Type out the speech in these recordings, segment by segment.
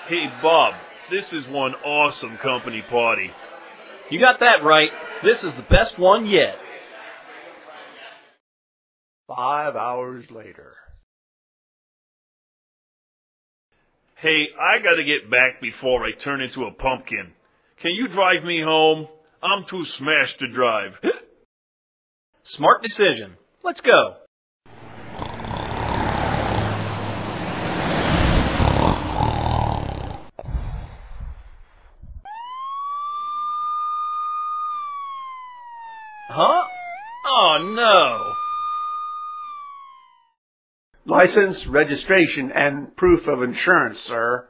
Hey, Bob, this is one awesome company party. You got that right. This is the best one yet. 5 hours later. Hey, I gotta get back before I turn into a pumpkin. Can you drive me home? I'm too smashed to drive. Smart decision. Let's go. Huh? Oh, no. License, registration, and proof of insurance, sir.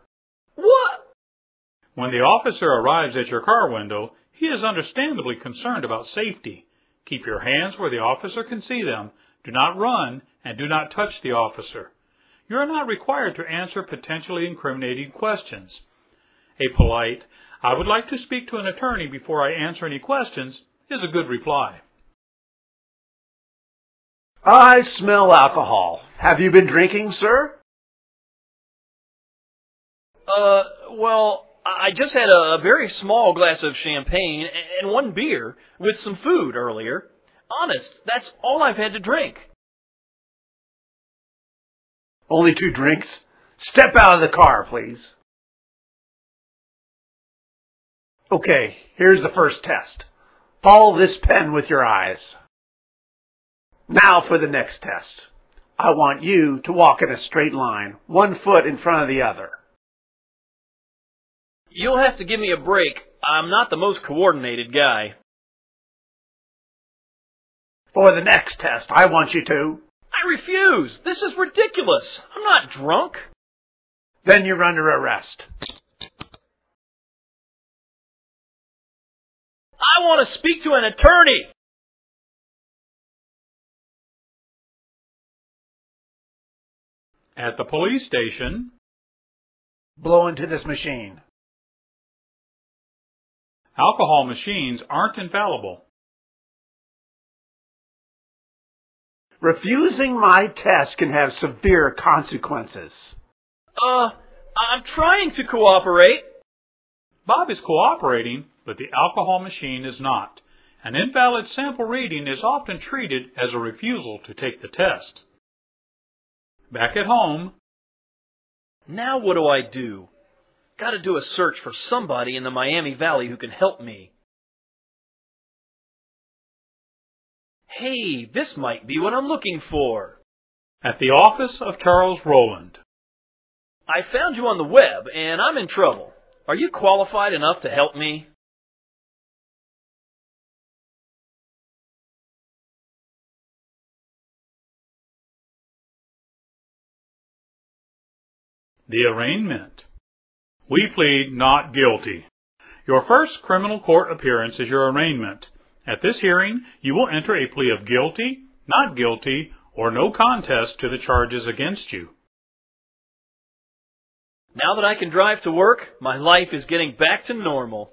What? When the officer arrives at your car window, he is understandably concerned about safety. Keep your hands where the officer can see them. Do not run, and do not touch the officer. You are not required to answer potentially incriminating questions. A polite, "I would like to speak to an attorney before I answer any questions," is a good reply. I smell alcohol. Have you been drinking, sir? Well, I just had a very small glass of champagne and one beer with some food earlier. Honest, that's all I've had to drink. Only 2 drinks? Step out of the car, please. Okay, here's the first test. Follow this pen with your eyes. Now for the next test. I want you to walk in a straight line, 1 foot in front of the other. You'll have to give me a break. I'm not the most coordinated guy. For the next test, I want you to. I refuse. This is ridiculous. I'm not drunk. Then you're under arrest. I want to speak to an attorney. At the police station, Blow into this machine. alcohol machines aren't infallible. Refusing my test can have severe consequences. I'm trying to cooperate. Bob is cooperating, but the alcohol machine is not. An invalid sample reading is often treated as a refusal to take the test. Back at home, Now what do I do? Gotta do a search for somebody in the Miami Valley who can help me. Hey, this might be what I'm looking for. at the office of Charles Rowland. I found you on the web, and I'm in trouble. Are you qualified enough to help me? The arraignment. We plead not guilty. Your first criminal court appearance is your arraignment. At this hearing, you will enter a plea of guilty, not guilty, or no contest to the charges against you. Now that I can drive to work, my life is getting back to normal.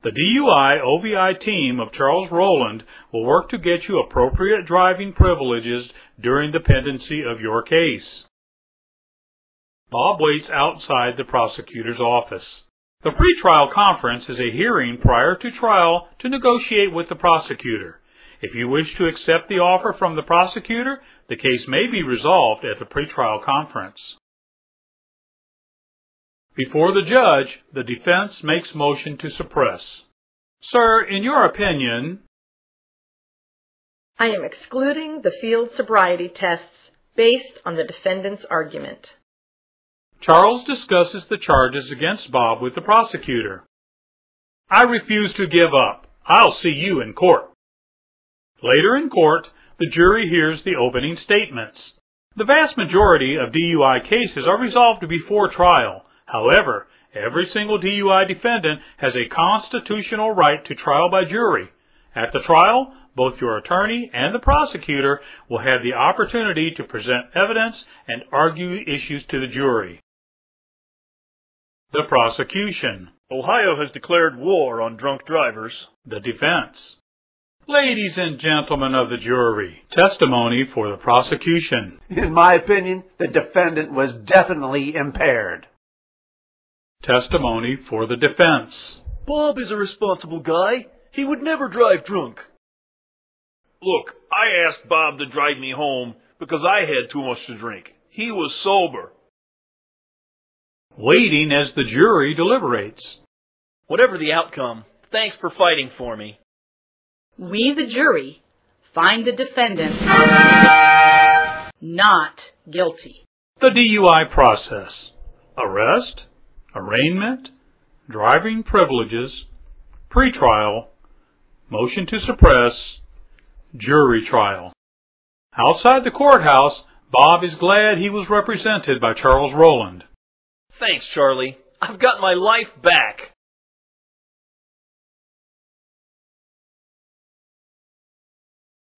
The DUI OVI team of Charles Rowland will work to get you appropriate driving privileges during the pendency of your case. Bob waits outside the prosecutor's office. The pretrial conference is a hearing prior to trial to negotiate with the prosecutor. If you wish to accept the offer from the prosecutor, the case may be resolved at the pretrial conference. Before the judge, the defense makes motion to suppress. Sir, in your opinion, I am excluding the field sobriety tests based on the defendant's argument. Charles discusses the charges against Bob with the prosecutor. I refuse to give up. I'll see you in court. Later in court, the jury hears the opening statements. The vast majority of DUI cases are resolved before trial. However, every single DUI defendant has a constitutional right to trial by jury. At the trial, both your attorney and the prosecutor will have the opportunity to present evidence and argue issues to the jury. The prosecution. Ohio has declared war on drunk drivers. The defense. Ladies and gentlemen of the jury, testimony for the prosecution. In my opinion, the defendant was definitely impaired. Testimony for the defense. Bob is a responsible guy. He would never drive drunk. Look, I asked Bob to drive me home because I had too much to drink. He was sober. Waiting as the jury deliberates. Whatever the outcome, thanks for fighting for me. We, the jury, find the defendant not guilty. The DUI process. Arrest, arraignment, driving privileges, pretrial, motion to suppress, jury trial. Outside the courthouse, Bob is glad he was represented by Charles Rowland. Thanks, Charlie. I've got my life back.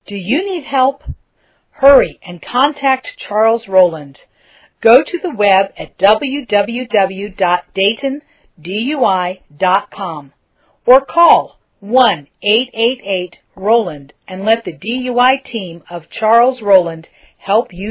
Do you need help? Hurry and contact Charles Rowland. Go to the web at www.daytondui.com or call 1-888-ROWLAND and let the DUI team of Charles Rowland help you